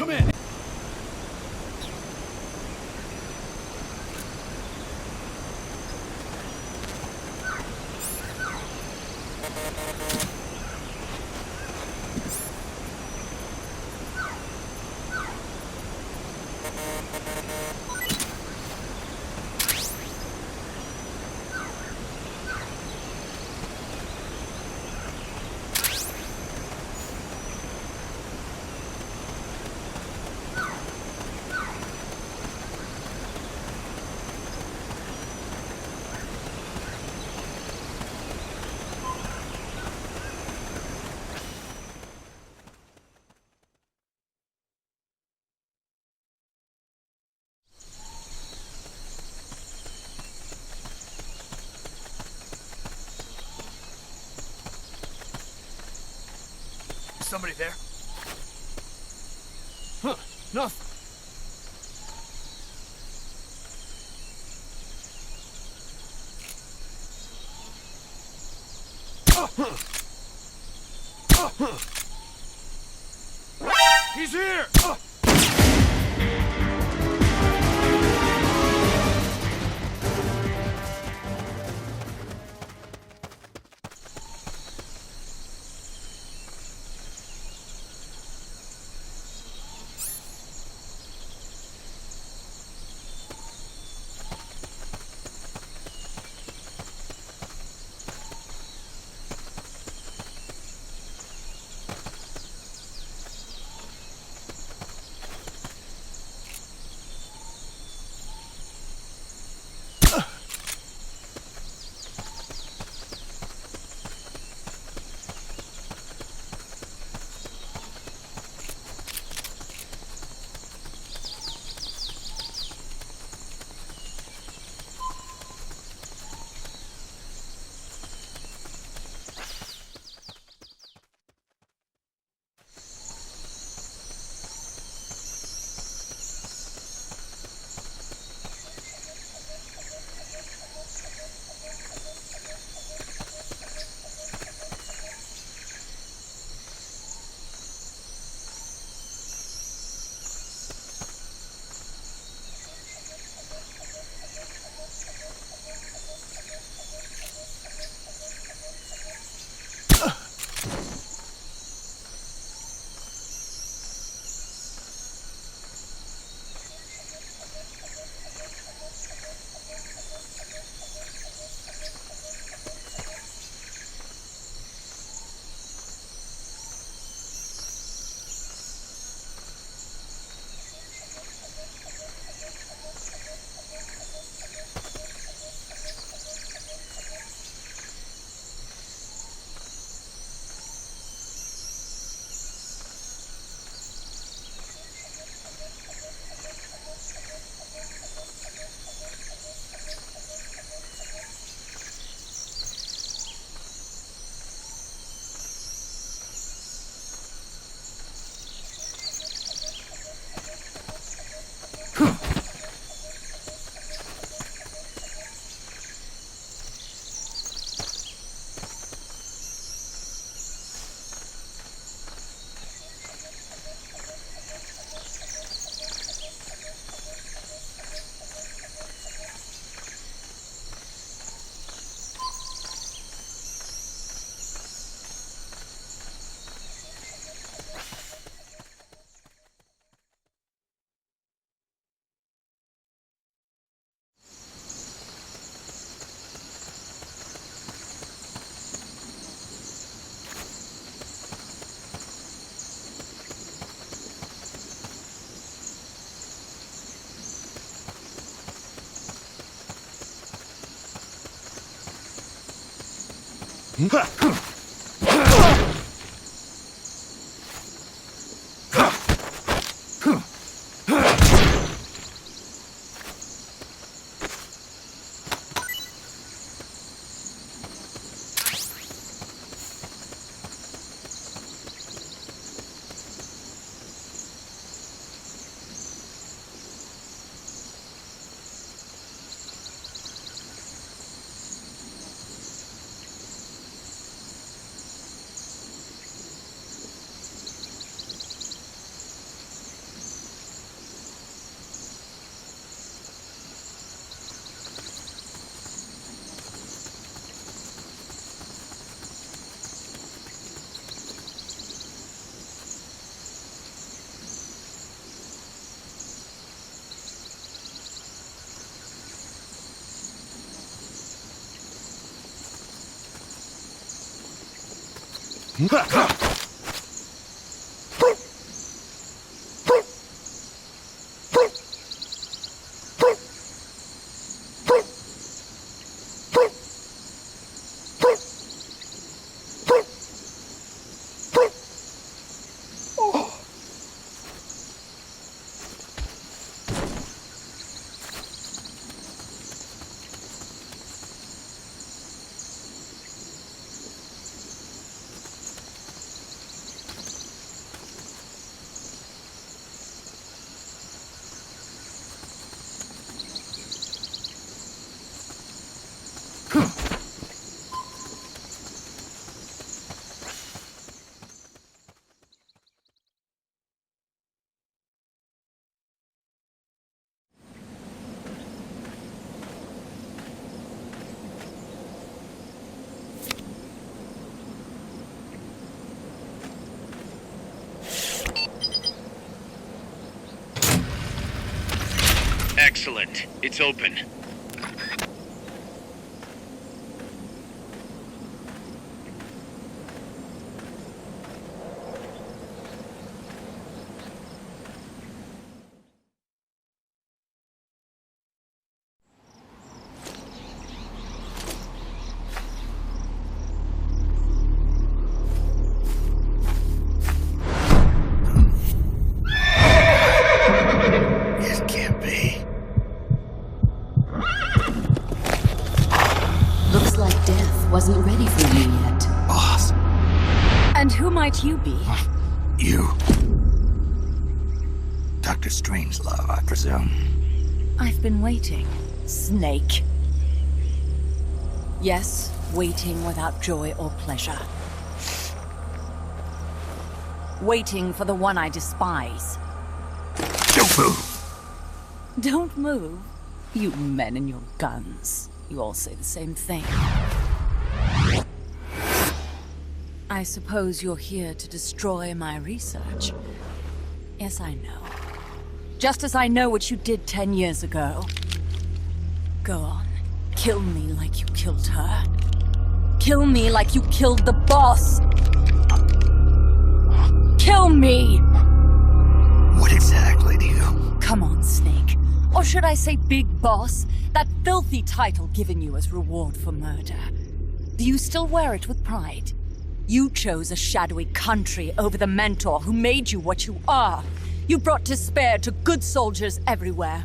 Come in. Somebody there? Huh, nothing. He's here! Excellent. It's open. It can't be. Looks like death wasn't ready for you yet. Boss, And who might you be? you. Dr. Strangelove, I presume. I've been waiting, Snake. Yes, waiting without joy or pleasure. Waiting for the one I despise. Don't move! Don't move. You men and your guns. You all say the same thing. I suppose you're here to destroy my research. Yes, I know. Just as I know what you did 10 years ago. Go on. Kill me like you killed her. Kill me like you killed the boss. Kill me! What exactly do you... Come on, Snake. Or should I say Big Boss? That filthy title given you as reward for murder. Do you still wear it with pride? You chose a shadowy country over the mentor who made you what you are. You brought despair to good soldiers everywhere.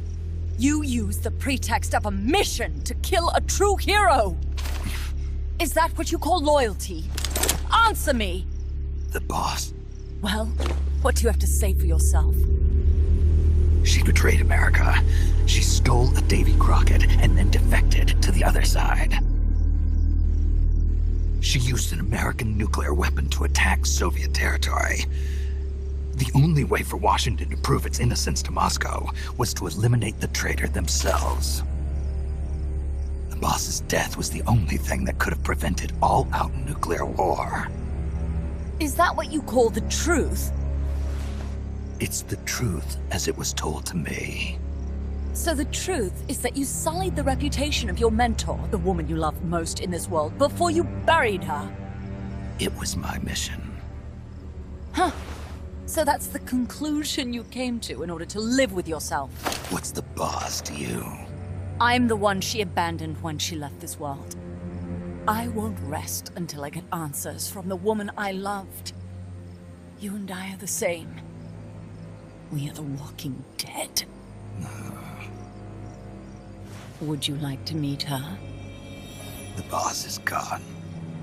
You used the pretext of a mission to kill a true hero. Is that what you call loyalty? Answer me! The boss. Well, what do you have to say for yourself? She betrayed America. She stole a Davy Crockett and then defected to the other side. She used an American nuclear weapon to attack Soviet territory. The only way for Washington to prove its innocence to Moscow was to eliminate the traitor themselves. The boss's death was the only thing that could have prevented all-out nuclear war. Is that what you call the truth? It's the truth as it was told to me. So the truth is that you sullied the reputation of your mentor, the woman you loved most in this world, before you buried her. It was my mission. Huh. So that's the conclusion you came to in order to live with yourself. What's the boss to you? I'm the one she abandoned when she left this world. I won't rest until I get answers from the woman I loved. You and I are the same. We are the walking dead. Would you like to meet her? The boss is gone.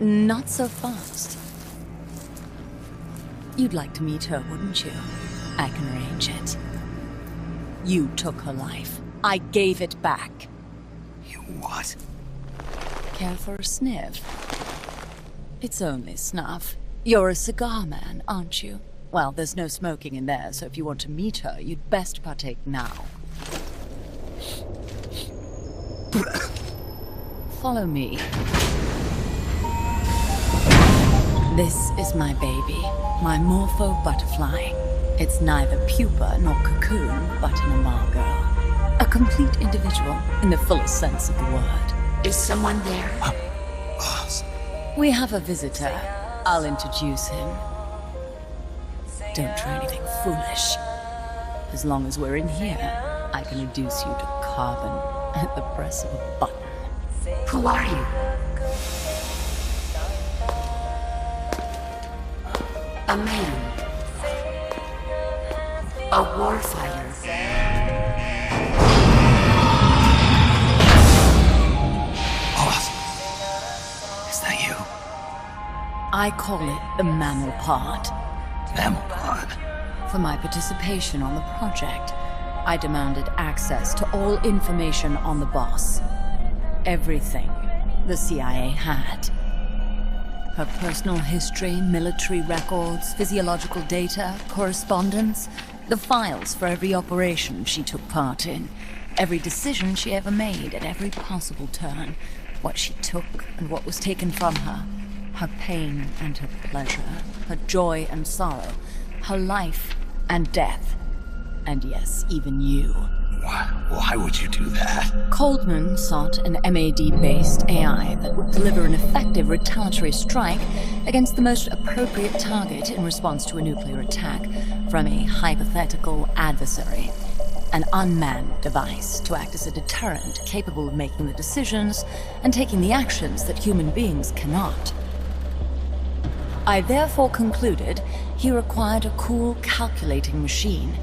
Not so fast. You'd like to meet her, wouldn't you? I can arrange it. You took her life. I gave it back. You what? Care for a sniff? It's only snuff. You're a cigar man, aren't you? Well, there's no smoking in there, so if you want to meet her, you'd best partake now. Follow me. This is my baby, my morpho butterfly. It's neither pupa nor cocoon, but an imago. A complete individual, in the fullest sense of the word. Is someone there? Boss. We have a visitor. I'll introduce him. Don't try anything foolish. As long as we're in here, I can reduce you to carbon at the press of a button. Who are you? A maiden. A warfighter. Boss, is that you? I call it a mammal pod. Mammal pod? For my participation on the project, I demanded access to all information on the boss. Everything the CIA had. Her personal history, military records, physiological data, correspondence, the files for every operation she took part in, every decision she ever made at every possible turn, what she took and what was taken from her, her pain and her pleasure, her joy and sorrow, her life and death, and yes, even you. Why would you do that? Coldman sought an MAD-based AI that would deliver an effective retaliatory strike against the most appropriate target in response to a nuclear attack from a hypothetical adversary. An unmanned device to act as a deterrent capable of making the decisions and taking the actions that human beings cannot. I therefore concluded he required a cool, calculating machine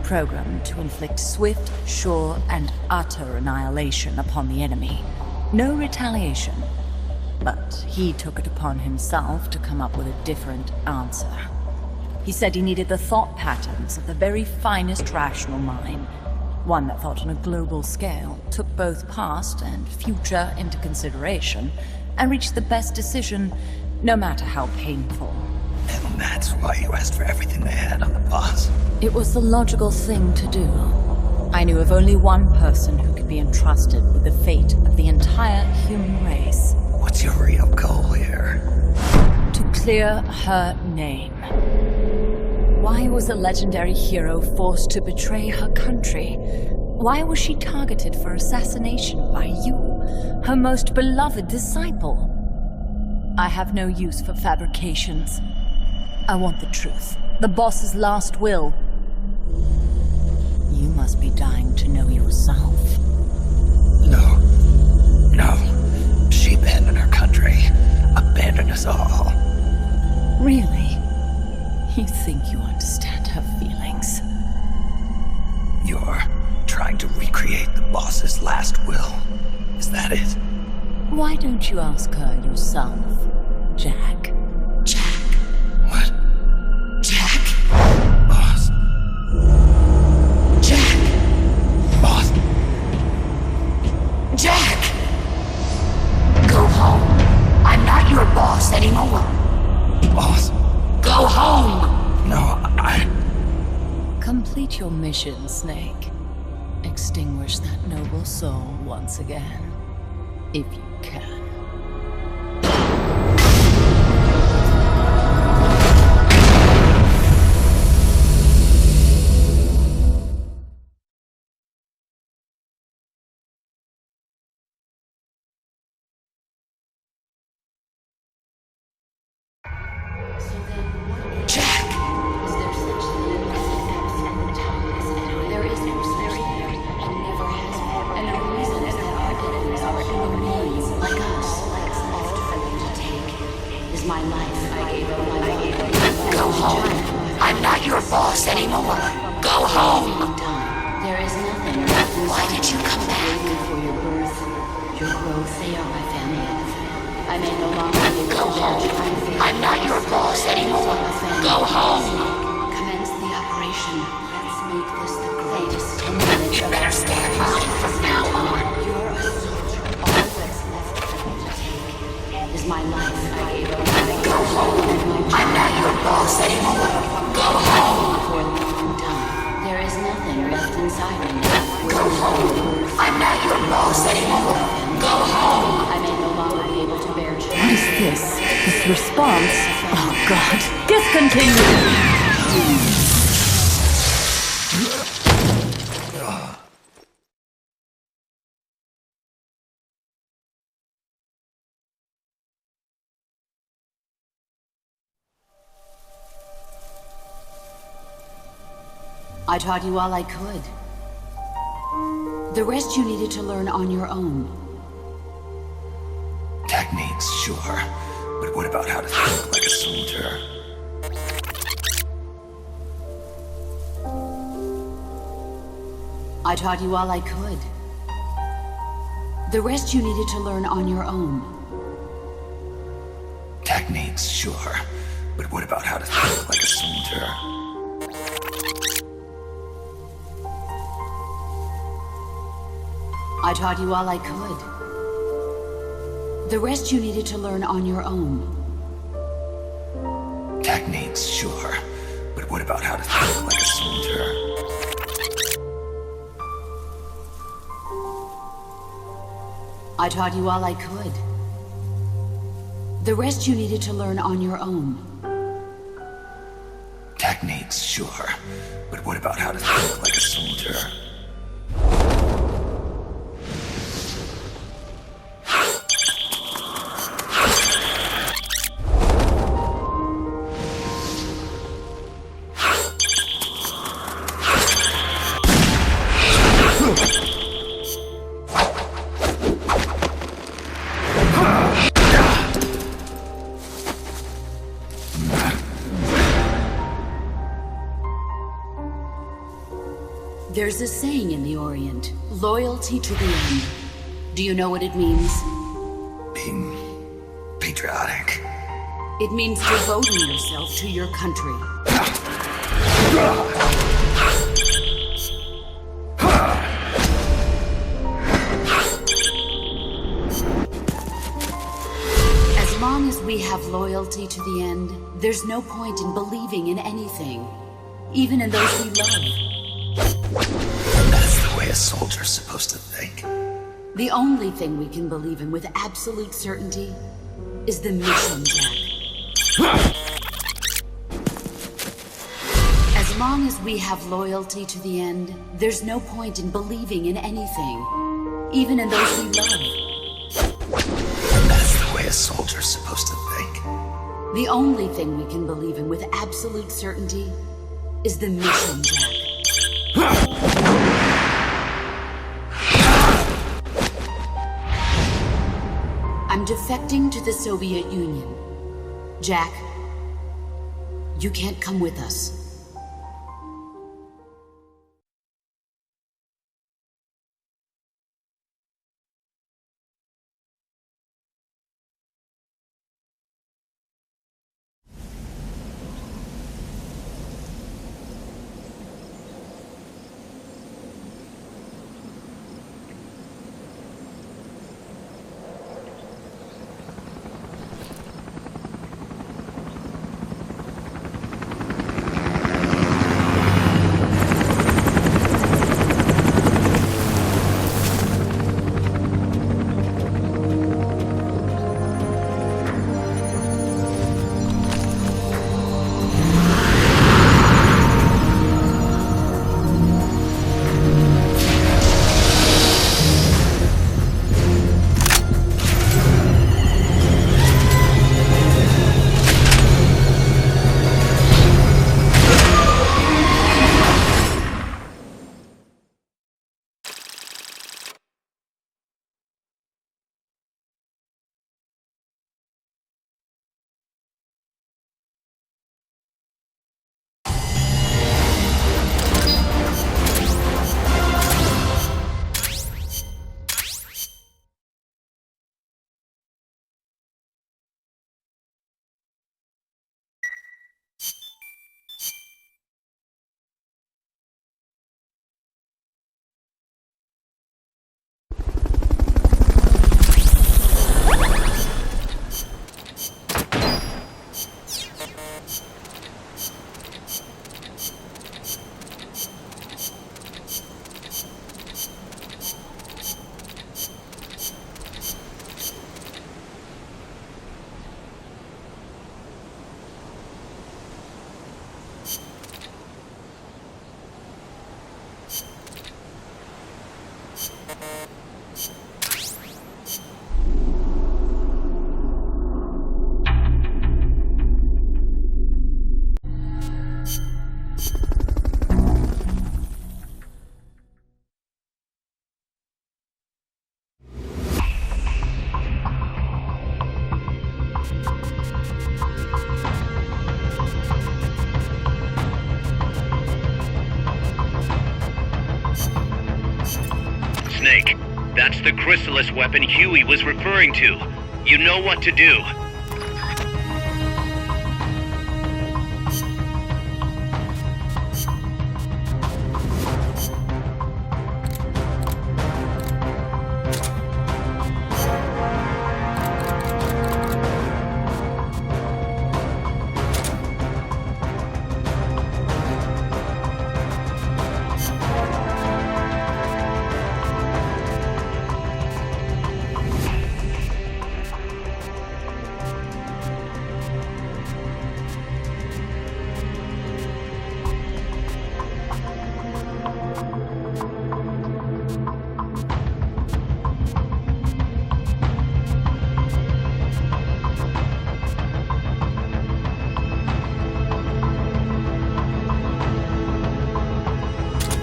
programmed to inflict swift, sure, and utter annihilation upon the enemy. No retaliation. But he took it upon himself to come up with a different answer. He said he needed the thought patterns of the very finest rational mind, one that thought on a global scale, took both past and future into consideration, and reached the best decision, no matter how painful. And that's why you asked for everything they had on the boss. It was the logical thing to do. I knew of only one person who could be entrusted with the fate of the entire human race. What's your real goal here? To clear her name. Why was a legendary hero forced to betray her country? Why was she targeted for assassination by you, her most beloved disciple? I have no use for fabrications. I want the truth. The boss's last will. You must be dying to know yourself. No. She abandoned her country. Abandoned us all. Really? You think you understand her feelings? You're trying to recreate the boss's last will. Is that it? Why don't you ask her yourself, Jack? Jack? What? Jack? Boss? Jack? Boss? Jack! Go home. I'm not your boss anymore. Boss? Go home! No, Complete your mission, Snake. Extinguish that noble soul once again, if you can. My life, I gave up my life. Go home. I'm not your boss anymore. Go home. There is nothing left inside. Why did you come back? Waiting for your birth, your growth. They are my family. I may no longer be able Go to home. I'm not your boss anymore. Go home. Commence the operation. Let's make this the greatest 10 minutes You of better our stand lives. mine from now on. You're a soldier. All that's left for me to take is my life. I gave up my life. Go home. I'm not your boss anymore. Go home. For a long time. There is nothing left inside me. Go home. I'm not your boss anymore. Go home. I may no longer be able to bear What children. is this? This response? Oh God. Discontinue! I taught you all I could. The rest you needed to learn on your own. Techniques, sure. But what about how to think like a soldier? I taught you all I could. The rest you needed to learn on your own. Techniques, sure. But what about how to think like a soldier? I taught you all I could. The rest you needed to learn on your own. Techniques, sure. But what about how to think like a soldier? I taught you all I could. The rest you needed to learn on your own. Techniques, sure. But what about how to think like a soldier? There's a saying in the Orient, loyalty to the end. Do you know what it means? Being patriotic. It means devoting yourself to your country. As long as we have loyalty to the end, there's no point in believing in anything, even in those we love. That's the way a soldier's supposed to think. The only thing we can believe in with absolute certainty is the mission, Jack. As long as we have loyalty to the end, there's no point in believing in anything, even in those we love. That's the way a soldier's supposed to think. The only thing we can believe in with absolute certainty is the mission, Jack. I'm defecting to the Soviet Union. Jack, you can't come with us. That's the chrysalis weapon Huey was referring to. You know what to do.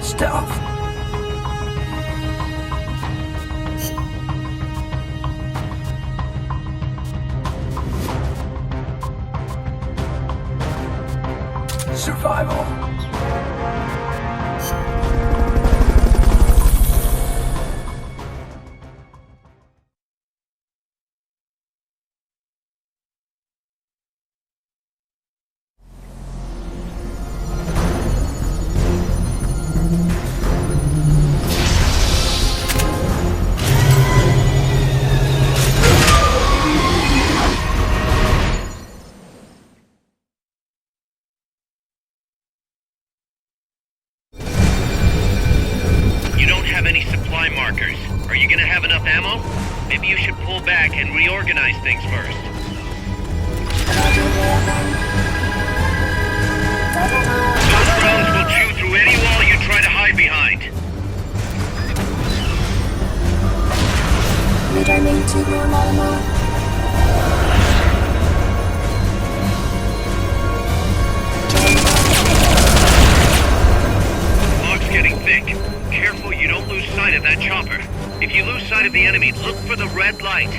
Stealth. Survival. Have any supply markers? Are you gonna have enough ammo? Maybe you should pull back and reorganize things first. Those drones will chew through any wall you try to hide behind. Returning to normal mode. Fog's getting thick. Careful you don't lose sight of that chopper. If you lose sight of the enemy, look for the red light.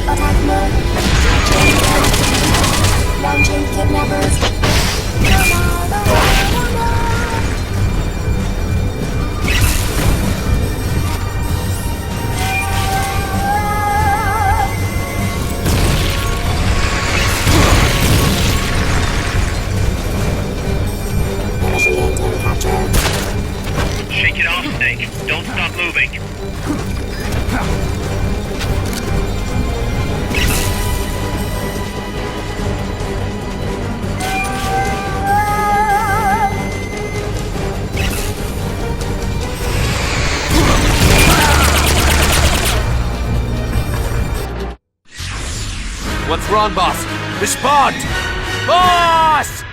Attack mode. Launching kidnappers. Initiating capture. Shake it off, Snake. Don't stop moving. What's wrong, boss? Respond! Boss!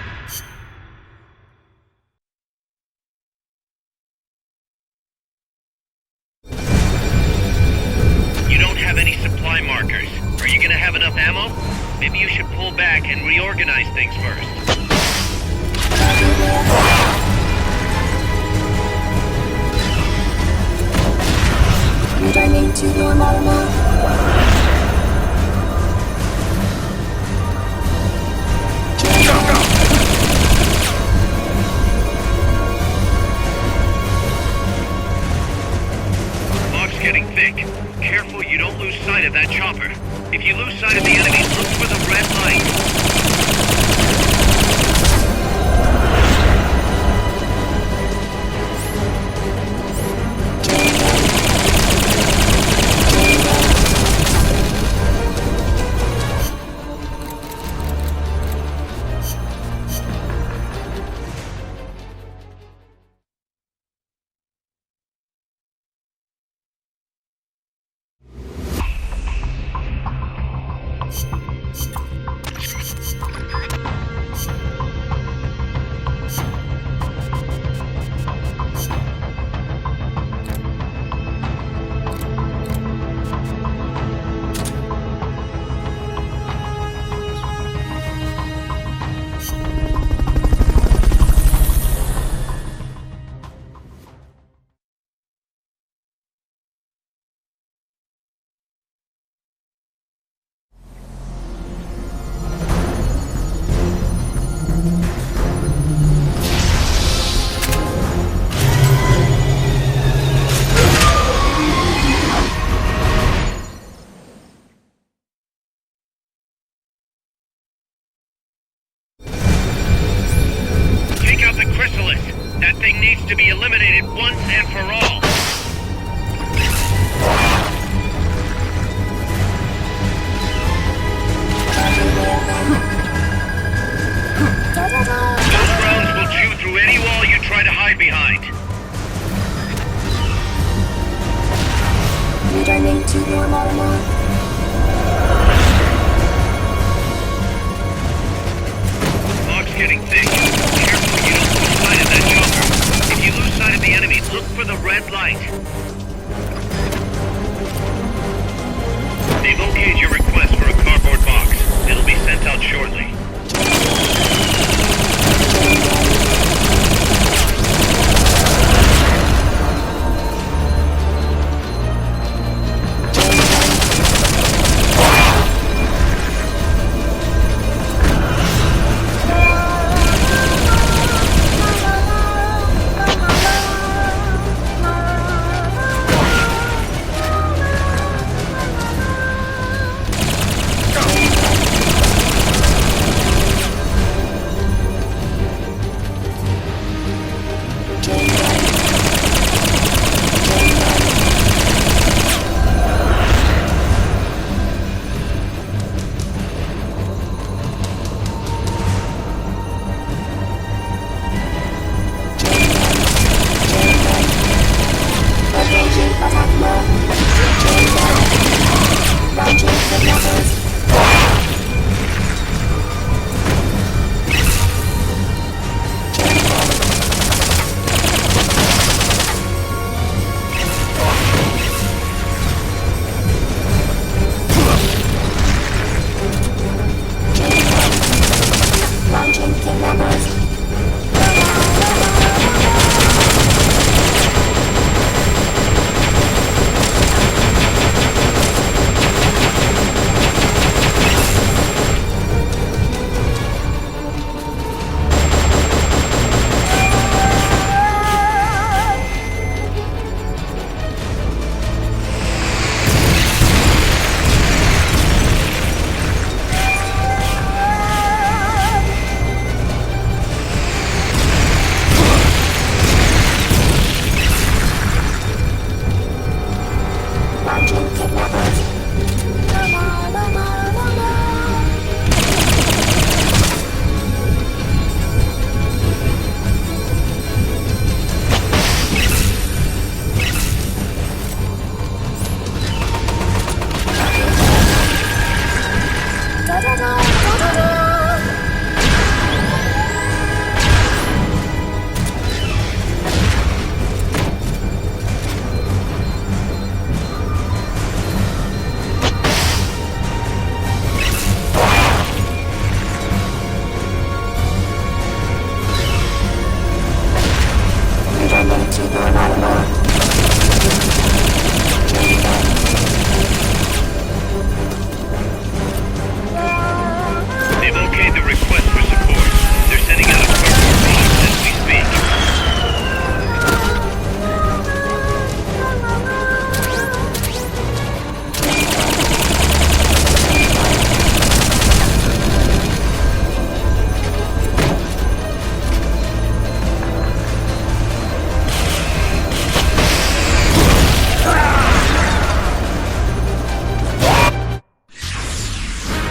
You don't have any supply markers. Are you gonna have enough ammo? Maybe you should pull back and reorganize things first. Returning to normal mode. Fog's getting thick. Careful you don't lose sight of that chopper. If you lose sight of the enemy, look for the red light. Returning to normal mode. Fog's getting thick. Careful you don't lose sight of that chopper. If you lose sight of the enemy, look for the red light. They've okayed your request for a cardboard box. It'll be sent out shortly.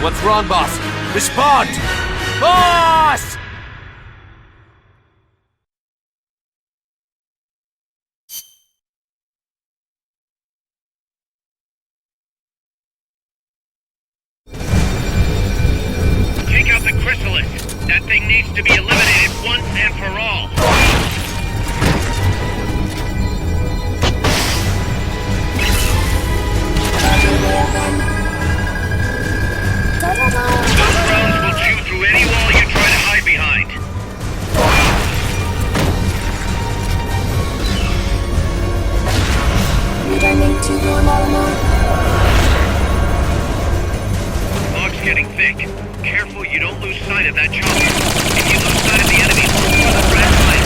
What's wrong, boss? Respond! Boss! Take out the chrysalis. That thing needs to be eliminated once and for all. Those drones will chew through any wall you try to hide behind. Returning to normal mode. Fog's getting thick. Careful you don't lose sight of that chopper. If you lose sight of the enemy, look for the red light.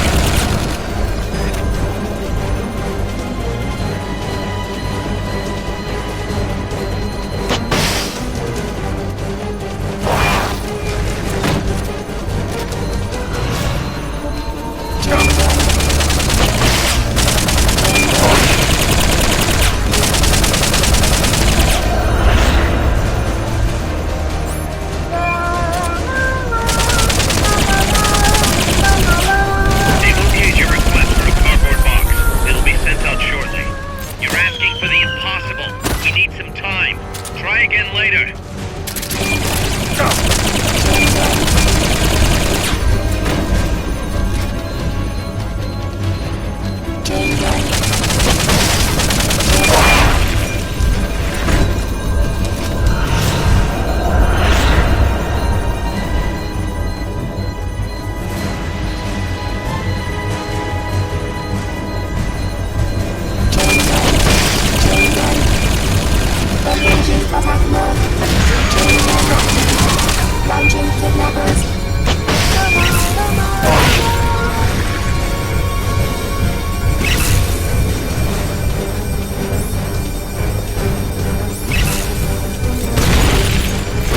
Launching kidnappers.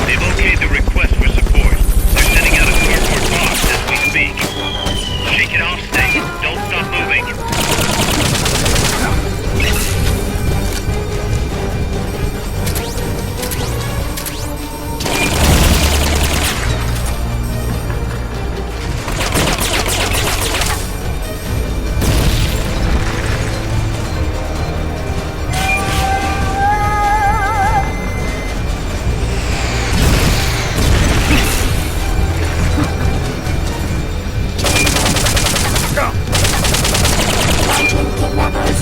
They've okayed the request for support. They're sending out a cardboard box as we speak. Shake it off, Snake. Don't stop moving. Launching kidnappers.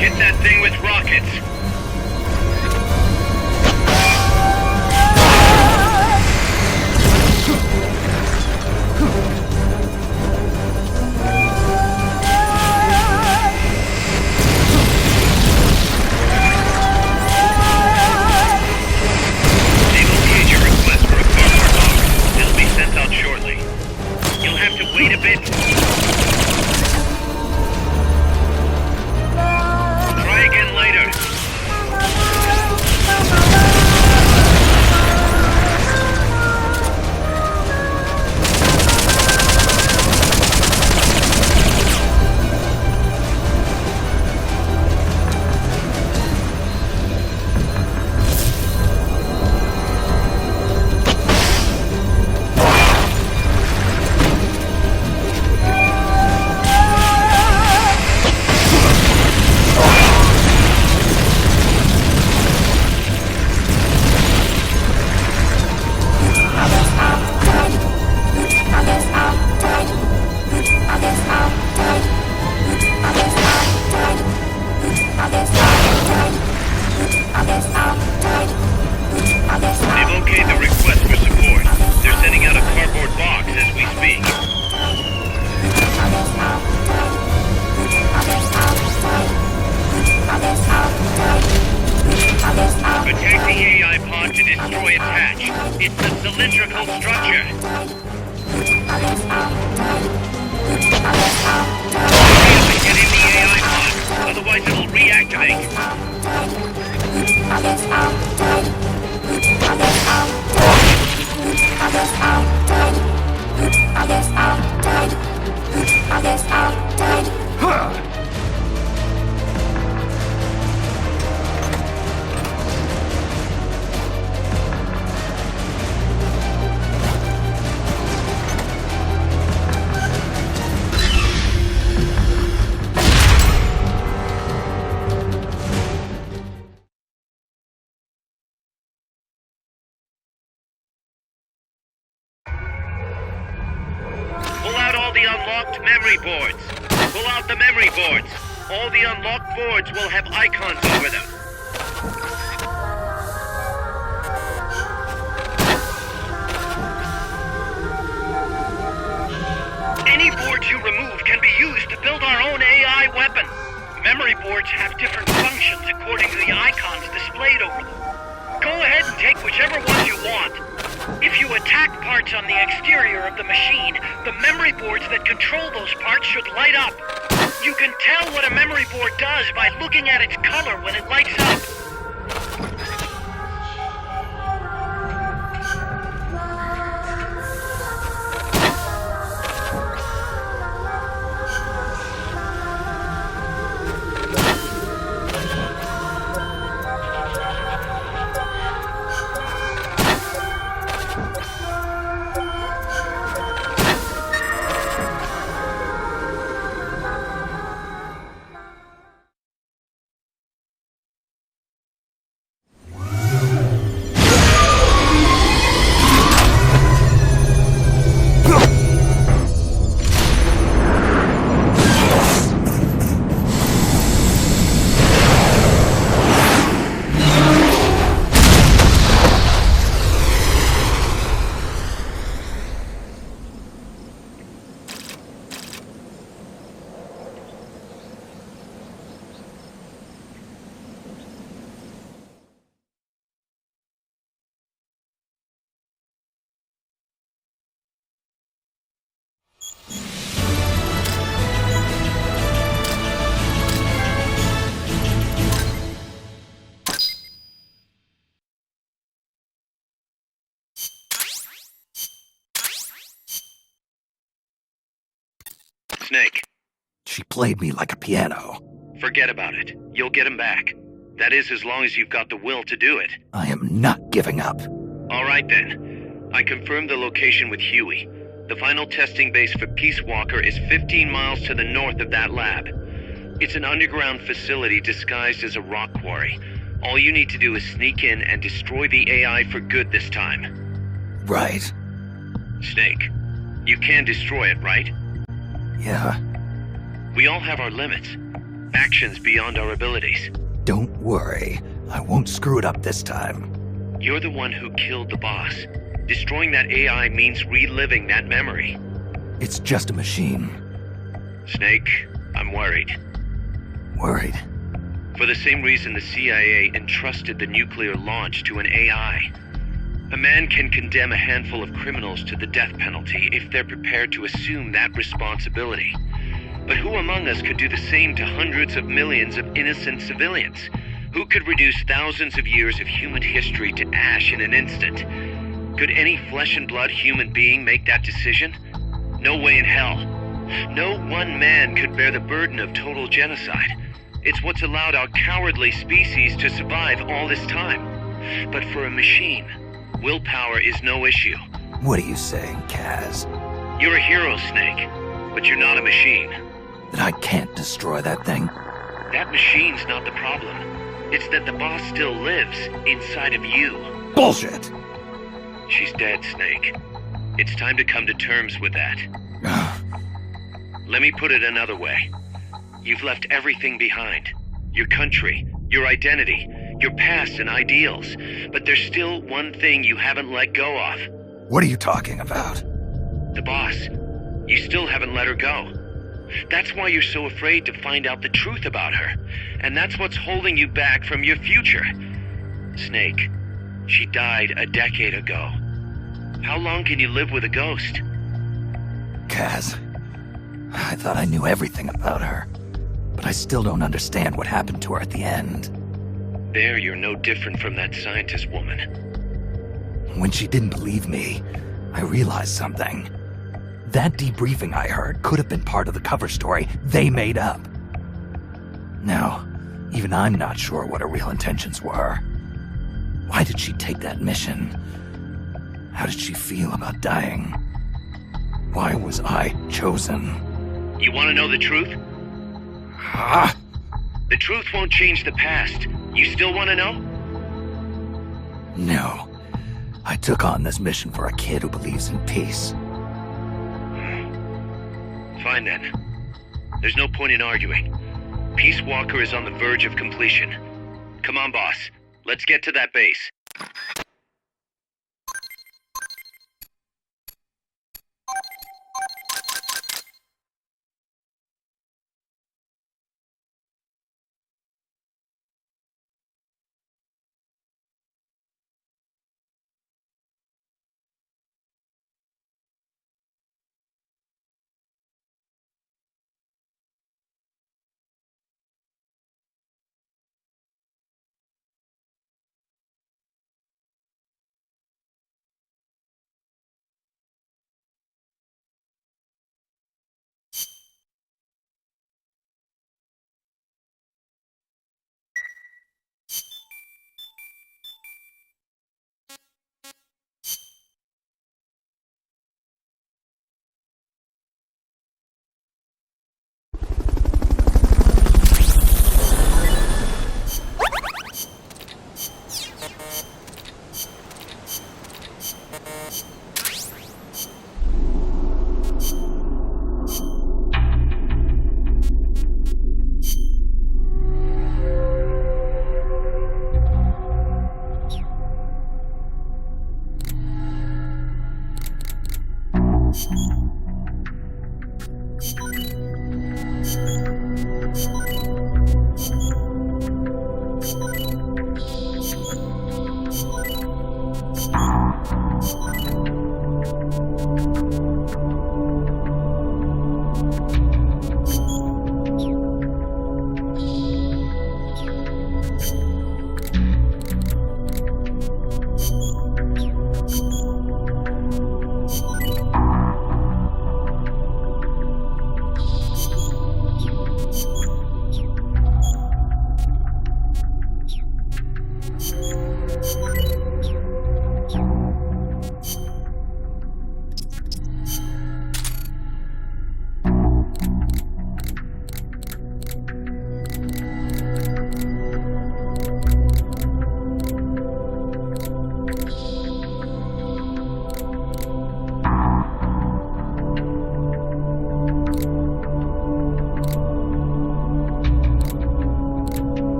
Hit that thing with rockets. They've okayed your request for a cardboard box. It'll be sent out shortly. You'll have to wait a bit. Try again later. They've okayed the request for support. They're sending out a cardboard box as we speak. Attack the AI pod to destroy its hatch. It's a cylindrical structure. Get in the AI pod, otherwise it'll reactivate. Pull out all the unlocked memory boards. Pull out the memory boards. All the unlocked boards will have icons over them. Any boards you remove can be used to build our own AI weapon. Memory boards have different functions according to the icons displayed over them. Go ahead and take whichever ones you want. If you attack parts on the exterior of the machine, the memory boards that control those parts should light up. You can tell what a memory board does by looking at its color when it lights up. Snake, She played me like a piano. forget about it. You'll get him back. That is, as long as you've got the will to do it. I am not giving up. All right, then. I confirmed the location with Huey. The final testing base for Peace Walker is 15 miles to the north of that lab. It's an underground facility disguised as a rock quarry. All you need to do is sneak in and destroy the AI for good this time. Right. Snake, you can destroy it, right? Yeah. We all have our limits. Actions beyond our abilities. Don't worry. I won't screw it up this time. You're the one who killed the boss. Destroying that AI means reliving that memory. It's just a machine. Snake, I'm worried. Worried. For the same reason the CIA entrusted the nuclear launch to an AI. A man can condemn a handful of criminals to the death penalty if they're prepared to assume that responsibility. But who among us could do the same to hundreds of millions of innocent civilians? Who could reduce thousands of years of human history to ash in an instant? Could any flesh and blood human being make that decision? No way in hell. No one man could bear the burden of total genocide. It's what's allowed our cowardly species to survive all this time. But for a machine, willpower is no issue. What are you saying, Kaz? You're a hero, Snake, but you're not a machine. That I can't destroy that thing? That machine's not the problem. It's that the boss still lives inside of you. Bullshit! She's dead, Snake. It's time to come to terms with that. Let me put it another way. You've left everything behind. Your country, your identity, your past and ideals. But there's still one thing you haven't let go of. What are you talking about? The boss. You still haven't let her go. That's why you're so afraid to find out the truth about her. And that's what's holding you back from your future. Snake, she died a decade ago. How long can you live with a ghost? Kaz, I thought I knew everything about her. But I still don't understand what happened to her at the end. There, you're no different from that scientist woman. When she didn't believe me, I realized something. That debriefing I heard could have been part of the cover story they made up. Now, even I'm not sure what her real intentions were. Why did she take that mission? How did she feel about dying? Why was I chosen? You want to know the truth? Ah! The truth won't change the past. You still want to know? No. I took on this mission for a kid who believes in peace. Fine then. There's no point in arguing. Peace Walker is on the verge of completion. Come on, boss. Let's get to that base.